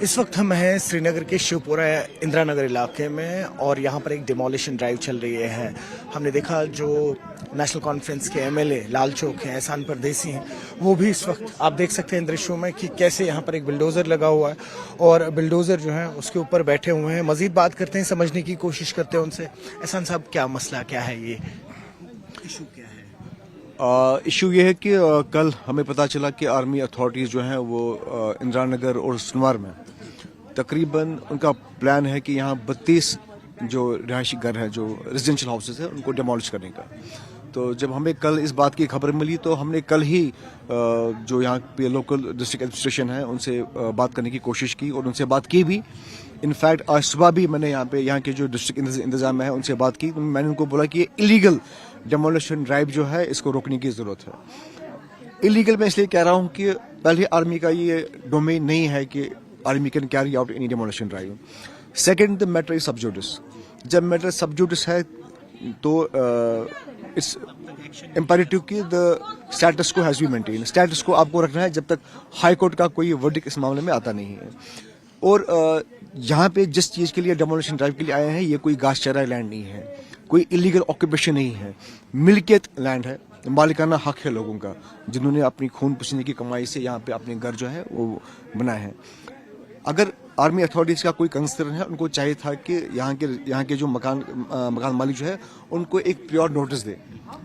इस वक्त हम हैं श्रीनगर के शिवपुरा इंदिरा नगर इलाके में और यहाँ पर एक डिमोलिशन ड्राइव चल रही है। हमने देखा जो नेशनल कॉन्फ्रेंस के एमएलए लाल चौक हैं, एहसान परदेसी हैं, वो भी इस वक्त आप देख सकते हैं दृश्यों में कि कैसे यहाँ पर एक बिल्डोज़र लगा हुआ है और बिल्डोज़र जो है उसके ऊपर बैठे हुए हैं। मज़ीद बात करते हैं, समझने की कोशिश करते हैं उनसे। एहसान साहब, क्या मसला क्या है, ये इशू क्या है? इशू ये है कि कल हमें पता चला कि आर्मी अथॉरिटीज़ जो हैं वो इंदिरा नगर और सुनवार में तकरीबन उनका प्लान है कि यहाँ 32 जो रिहायशी घर हैं, जो रेजिडेंशियल हाउसेस हैं, उनको डिमोलिश करने का। तो जब हमें कल इस बात की खबर मिली तो हमने कल ही जो यहाँ पे लोकल डिस्ट्रिक्ट एडमिनिस्ट्रेशन है उनसे बात करने की कोशिश की और उनसे बात की भी। इनफैक्ट आज सुबह भी मैंने यहाँ के जो डिस्ट्रिक्ट इंतजाम है उनसे बात की। मैंने उनको बोला कि ये इलीगल डेमोलिशन ड्राइव जो है इसको रोकने की ज़रूरत है। इलीगल मैं इसलिए कह रहा हूँ कि पहले आर्मी का ये डोमेन नहीं है कि army can carry out any demolition drive. Second, the matter is सब जुडिस। जब मैटर सब जुडिस है तो इट्स इम्पेरेटिव कि द स्टेटस को हैज बी मेंटेन। स्टेटस को आपको रखना है जब तक हाई कोर्ट का कोई वर्डिक्ट इस मामले में आता नहीं है। और यहाँ पे जिस चीज़ के लिए डेमोलिशन ड्राइव के लिए आए हैं, ये कोई घास चरा लैंड नहीं है, कोई इलीगल ऑक्यूपेशन नहीं है, मिल्कियत लैंड है, मालिकाना हक है लोगों का जिन्होंने अपनी खून पसीने की कमाई से यहाँ पे अपने घर जो है वो बनाए हैं। अगर आर्मी अथॉरिटीज़ का कोई कंसर्न है, उनको चाहिए था कि यहाँ के जो मकान मालिक जो है उनको एक प्योर नोटिस दे,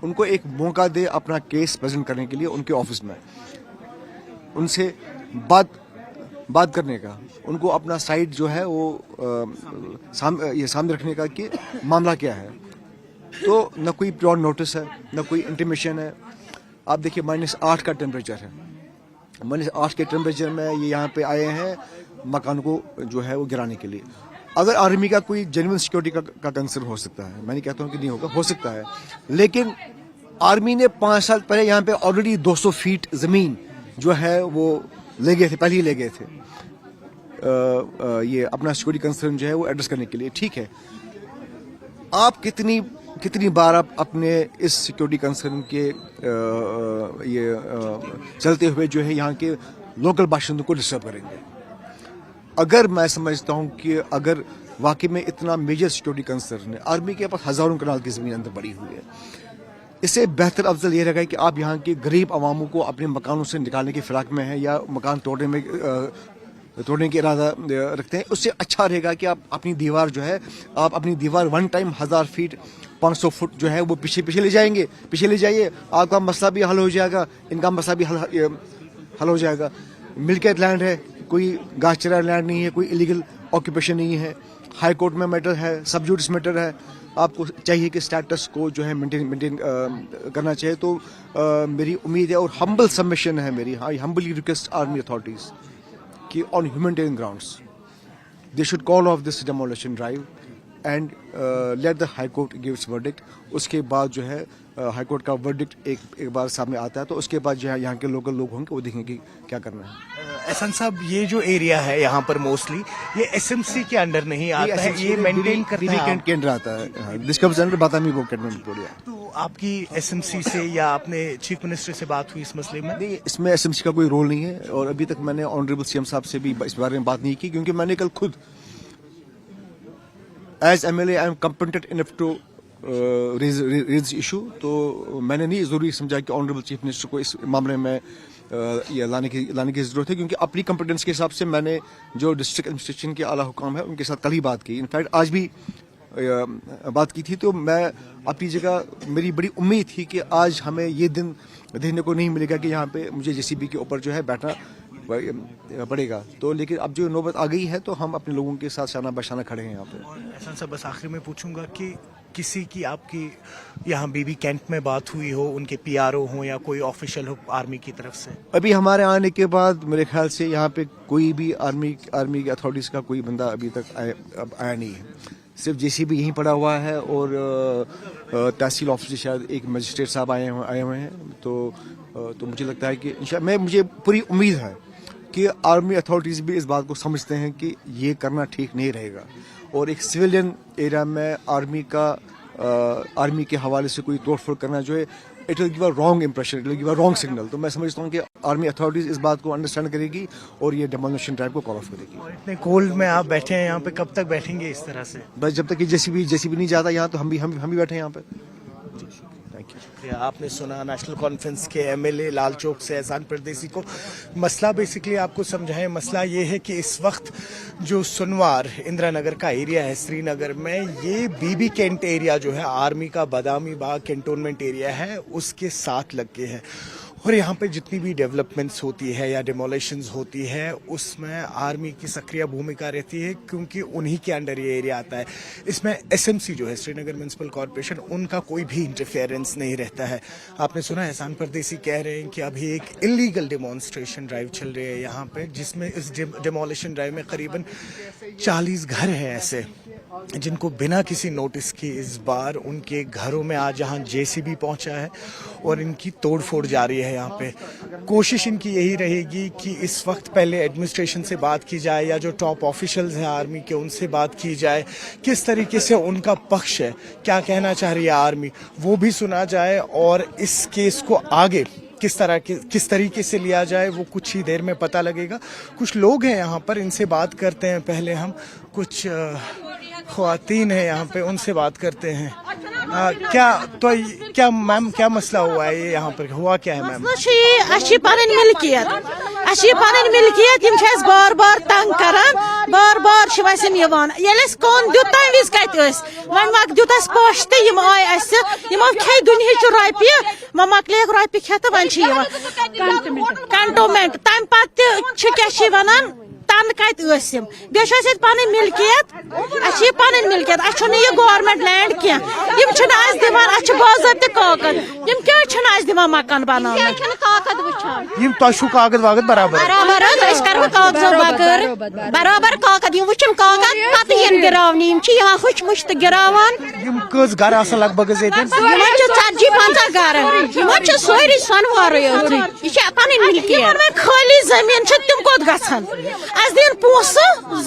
उनको एक मौका दे अपना केस प्रेजेंट करने के लिए उनके ऑफिस में, उनसे बात करने का, उनको अपना साइड जो है वो सामने रखने का कि मामला क्या है। तो न कोई प्योर नोटिस है, न कोई इंटीमेशन है। आप देखिए -8 का टेम्परेचर है, -8 के टेम्परेचर में ये यहाँ पे आए हैं मकान को जो है वो गिराने के लिए। अगर आर्मी का कोई जेन्युइन सिक्योरिटी का कंसर्न हो सकता है, मैं नहीं कहता हूँ कि नहीं होगा, हो सकता है, लेकिन आर्मी ने 5 साल पहले यहाँ पे ऑलरेडी 200 फीट जमीन जो है वो ले गए थे, पहले ही ले गए थे ये अपना सिक्योरिटी कंसर्न जो है वो एड्रेस करने के लिए। ठीक है, आप कितनी बार आप अपने इस सिक्योरिटी कंसर्न के चलते हुए जो है यहाँ के लोकल बाशिंदों को डिस्टर्ब करेंगे। अगर मैं समझता हूँ कि अगर वाकई में इतना मेजर सिक्योरिटी कंसर्न है, आर्मी के पास हजारों कनाल की जमीन अंदर पड़ी हुई है, इससे बेहतर अफजल ये रहेगा कि आप यहाँ के गरीब अवामों को अपने मकानों से निकालने की फिराक में है या मकान तोड़ने की इरादा रखते हैं। उससे अच्छा रहेगा कि आप अपनी दीवार जो है, आप अपनी दीवार वन टाइम 1000 फीट 500 फुट जो है वो पीछे ले जाएंगे, पीछे ले जाइए, आपका मसला भी हल हो जाएगा, इनका मसला भी हल हो जाएगा। मिल्कियत लैंड है, कोई घास चरा लैंड नहीं है, कोई इलीगल ऑक्यूपेशन नहीं है, हाई कोर्ट में मैटर है, सब जुडिस मैटर है। आपको चाहिए कि स्टेटस को जो है मेंटेन करना चाहिए। तो मेरी उम्मीद है और हम्बल सबमिशन है मेरी, I humbly request army authorities कि on humanitarian grounds they should call off this demolition drive and let the High Court give its verdict. उसके बाद जो है हाई कोर्ट का वर्डिक्ट एक बार सामने आता है तो उसके बाद जो है यहाँ के लोकल लोग होंगे वो देखेंगे कि क्या करना है। एहसान साहब, ये जो एरिया है यहाँ पर मोस्टली ये एसएमसी के अंडर नहीं आता है, ये मेंटेन करता है के अंडर आता है, डिस्कवर अंडर बातामी वो कैंटोनमेंट बोर्ड। तो आपकी एसएमसी से या अपने चीफ मिनिस्टर से बात हुई इस मसले में? नहीं, इसमें एसएमसी का कोई रोल नहीं है और अभी तक मैंने ऑनरेबल सीएम साहब से भी इस बारे में बात नहीं की, क्योंकि मैंने कल खुद as MLA I am competent enough to raise issue. तो मैंने नहीं जरूरी समझा कि ऑनरेबल चीफ मिनिस्टर को इस मामले में ये लाने की जरूरत है, क्योंकि अपनी कॉम्पिटेंस के हिसाब से मैंने जो डिस्ट्रिक्ट एडमिनिस्ट्रेशन के आला हुकाम है उनके साथ कल ही बात की, इनफैक्ट आज भी बात की थी। तो मैं अपनी जगह, मेरी बड़ी उम्मीद थी कि आज हमें ये दिन देखने को नहीं मिलेगा कि यहाँ पे मुझे जेसीबी के ऊपर जो है बैठना पड़ेगा। तो लेकिन अब जो नौबत आ गई है तो हम अपने लोगों के साथ शाना बशाना खड़े हैं यहाँ पे। एहसान साहब, बस आखिर में पूछूंगा कि किसी की आपकी यहाँ बीबी कैंट में बात हुई हो, उनके पीआरओ हो या कोई ऑफिशियल हो आर्मी की तरफ से? अभी हमारे आने के बाद मेरे ख्याल से यहाँ पे कोई भी आर्मी की अथॉरिटीज़ का कोई बंदा अभी तक आया नहीं है। सिर्फ जेसीबी यहीं पड़ा हुआ है और तहसील ऑफिस से शायद एक मजिस्ट्रेट साहब आए हुए हैं। तो मुझे लगता है कि मुझे पूरी उम्मीद है कि आर्मी अथॉरिटीज़ भी इस बात को समझते हैं कि ये करना ठीक नहीं रहेगा और एक सिविलियन एरिया में आर्मी के हवाले से कोई तोड़फोड़ करना जो है it will give a wrong impression, it will give a wrong signal. तो मैं समझता हूँ कि आर्मी अथॉरिटीज इस बात को अंडरस्टैंड करेगी और ये डेमोलिशन ड्राइव को कॉल ऑफ करेगी। इतने कोल्ड में आप बैठे हैं यहाँ पे, कब तक बैठेंगे इस तरह से? बस जब तक कि जेसीबी नहीं जाता यहाँ, तो हम भी बैठे हैं यहाँ पे। Thank you. शुक्रिया। आपने सुना नेशनल कॉन्फ्रेंस के एमएलए लाल चौक से एहसान परदेसी को। मसला बेसिकली आपको समझाएं, मसला ये है कि इस वक्त जो सुनवार इंदिरा नगर का एरिया है श्रीनगर में, ये बीबी कैंट एरिया जो है आर्मी का बादामी बाग कैंटोनमेंट एरिया है, उसके साथ लग के है। और यहाँ पे जितनी भी डेवलपमेंट्स होती है या डिमोलिशंस होती है उसमें आर्मी की सक्रिय भूमिका रहती है, क्योंकि उन्हीं के अंडर ये एरिया आता है। इसमें एसएमसी जो है श्रीनगर म्युनिसिपल कॉरपोरेशन, उनका कोई भी इंटरफेरेंस नहीं रहता है। आपने सुना एहसान परदेसी कह रहे हैं कि अभी एक इलीगल डेमोन्स्ट्रेशन ड्राइव चल रही है यहाँ पे, जिसमें इस डेमोलिशन ड्राइव में करीबन 40 घर हैं ऐसे जिनको बिना किसी नोटिस के इस बार उनके घरों में आज यहाँ जेसीबी पहुंचा है और इनकी तोड़फोड़ जारी है। यहाँ पे कोशिश इनकी यही रहेगी कि इस वक्त पहले एडमिनिस्ट्रेशन से बात की जाए या जो टॉप ऑफिशियल्स हैं आर्मी के उनसे बात की जाए, किस तरीके से उनका पक्ष है, क्या कहना चाह रही है आर्मी, वो भी सुना जाए और इस केस को आगे किस तरीके से लिया जाए वो कुछ ही देर में पता लगेगा। कुछ लोग हैं यहाँ पर, इनसे बात करते हैं। पहले हम कुछ ख्वातीन हैं यहाँ पे, उनसे बात करते हैं। क्या मैम, क्या मसला हुआ है ये यहाँ पर, हुआ क्या है मैम? मिल्कियत बार बार तंग करान, बार बार कौन दित तम विज कत वन वक्त दित पोश तो आय खे दुनिया रोपये वो मकल रोपये खे तो वन कंटोनमेंट तम पे वन तन कत पन मिल्कियत पन मिल्कियत ये गवर्नमेंट लैंड क्या बाज़ाब्त कागज क्या दिवान मकान बनाने कागज वागज बराबर बराबर कागज वुचम कागज पत गिरावनी हुच मुश तो गिरावान घर लगभग 40-50 घर सोरी सनवार यह पन मिल्कियत खाली जमीन तम कोत गन अस दिन पोस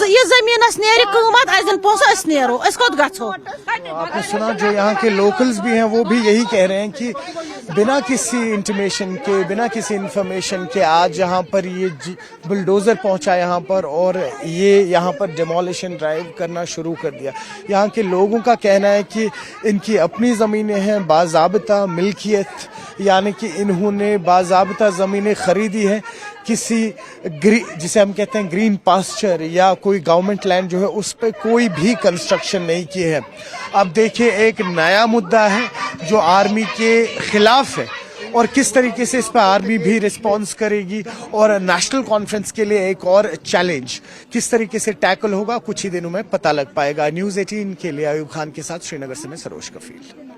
ये जमीनस नेर कीमत अस दिन पोस अस नेरो अस कोत गो। आपने सुना जो यहाँ के लोकल्स भी हैं वो भी यही कह रहे हैं कि बिना किसी इंटीमेशन के, बिना किसी इंफॉर्मेशन के आज यहाँ पर ये बुलडोजर पहुंचा यहाँ पर और ये यहाँ पर डेमोलिशन ड्राइव करना शुरू कर दिया। यहाँ के लोगों का कहना है कि इनकी अपनी ज़मीनें हैं, बाज़ाब्ता मिल्कियत, यानी कि इन्होंने बाज़ाब्ता ज़मीनें खरीदी है किसी जिसे हम कहते हैं ग्रीन पास्चर या कोई गवर्नमेंट लैंड जो है उस पर कोई भी कंस्ट्रक्शन नहीं की है। अब देखिए एक नया मुद्दा है जो आर्मी के खिलाफ है और किस तरीके से इस पर आर्मी भी रिस्पॉन्स करेगी और नेशनल कॉन्फ्रेंस के लिए एक और चैलेंज किस तरीके से टैकल होगा, कुछ ही दिनों में पता लग पाएगा। न्यूज़ 18 के लिए अयूब खान के साथ श्रीनगर से मैं सरोज कफील।